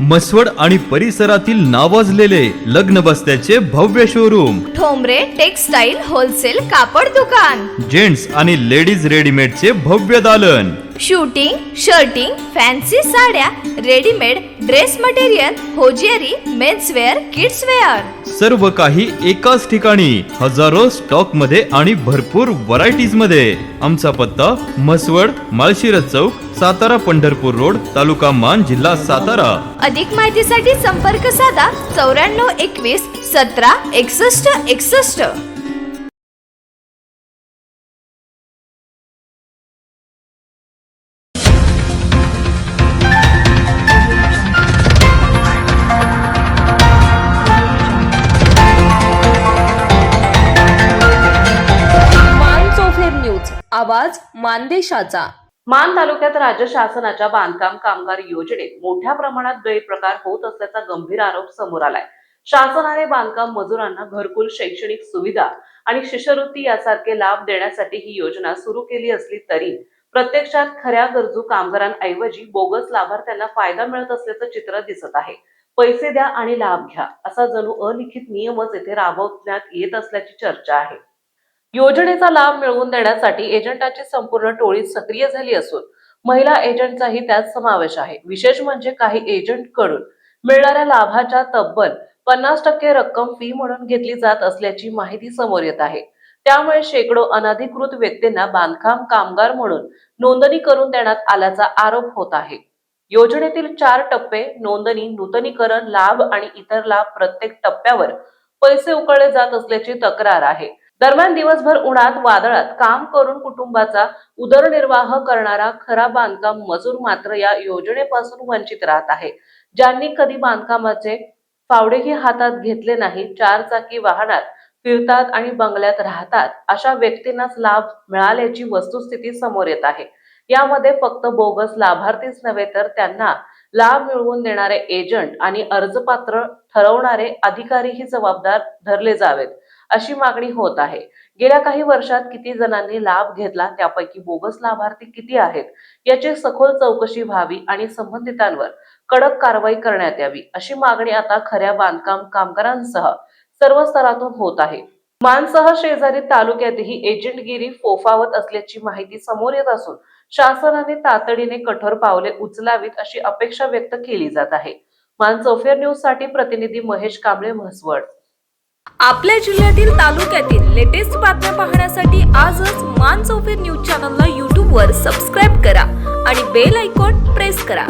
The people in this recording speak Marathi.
मसवड आणि परिसरातील नावाजलेले लग्न बस्त्याचे भव्य शोरूम, ठोंबरे टेक्सटाईल होलसेल कापड दुकान, जेंट्स आणि लेडीज रेडीमेडचे भव्य दालन, शूटिंग, शर्टिंग, फॅन्सी साड्या, readymade dress material, hosiery, menswear, kidswear, सर्व काही एकाच ठिकाणी, हजारो स्टॉक मध्ये आणि भरपूर व्हरायटीज मध्ये. आमचा पत्ता मसवड, माळशिरस चौक, सातारा पंढरपूर रोड, तालुका मान, जिल्हा सातारा. अधिक माहितीसाठी संपर्क साधा 9421 17 61 61. आवाज मानदेशाचा. मान तालुक्यात राज्य शासनाच्या बांधकाम कामगार योजनेत मोठ्या प्रमाणात गैरप्रकार होत असल्याचा गंभीर आरोप समोर आलाय. शासनाने बांधकाम मजुरांना घरकुल, शैक्षणिक सुविधा आणि शिष्यवृत्ती यासारखे लाभ देण्यासाठी ही योजना सुरू केली असली तरी प्रत्यक्षात खऱ्या गरजू कामगारांऐवजी बोगस लाभार्थ्यांना फायदा मिळत असल्याचं चित्र दिसत आहे. पैसे द्या आणि लाभ घ्या असा जणू अलिखित नियमच येथे राबवण्यात येत असल्याची चर्चा आहे. योजनेचा लाभ मिळवून देण्यासाठी एजंटाची संपूर्ण टोळी सक्रिय झाली असून महिला एजंटचाही त्यात समावेश आहे. विशेष म्हणजे काही एजंट कडून मिळणाऱ्या लाभाच्या तब्बल 50% रक्कम फी म्हणून घेतली जात असल्याची माहिती समोर येत आहे. त्यामुळे शेकडो अनधिकृत व्यक्तींना बांधकाम कामगार म्हणून नोंदणी करून देण्यात आल्याचा आरोप होत आहे. योजनेतील 4 टप्पे नोंदणी, नूतनीकरण, लाभ आणि इतर लाभ प्रत्येक टप्प्यावर पैसे उकळले जात असल्याची तक्रार आहे. दरम्यान दिवसभर उन्हात वादळात काम करून कुटुंबाचा उदरनिर्वाह करणारा खरा बांधकाम मजूर मात्र या योजनेपासून वंचित राहत आहे. ज्यांनी कधी बांधकामाचे फावडेही हातात घेतले नाही, 4 चाकी वाहनात फिरतात आणि बंगल्यात राहतात अशा व्यक्तींनाच लाभ मिळाल्याची वस्तुस्थिती समोर येत आहे. यामध्ये फक्त बोगस लाभार्थीच नव्हे तर त्यांना लाभ मिळवून देणारे एजंट आणि अर्जपात्र ठरवणारे अधिकारीही जबाबदार धरले जावेत अशी मागणी होत आहे. गेल्या काही वर्षात किती जणांनी लाभ घेतला, त्यापैकी बोगस लाभार्थी किती आहेत याची सखोल चौकशी व्हावी आणि संबंधितांवर कडक कारवाई करण्यात यावी अशी मागणी आता खऱ्या बांधकाम कामगारांसह सर्व स्तरातून होत आहे. मानसह शेजारी तालुक्यातही एजंटगिरी फोफावत असल्याची माहिती समोर येत असून शासनाने तातडीने कठोर पावले उचलावीत अशी अपेक्षा व्यक्त केली जात आहे. मान चौफेर न्यूज साठी प्रतिनिधी महेश कांबळे, म्हसवड. आपल्या जिल्ह्यातील तालुक्यातील लेटेस्ट बातम्या पाहण्यासाठी आजच मान चौफेर न्यूज चॅनलला YouTube वर सबस्क्राईब करा आणि बेल आयकॉन प्रेस करा.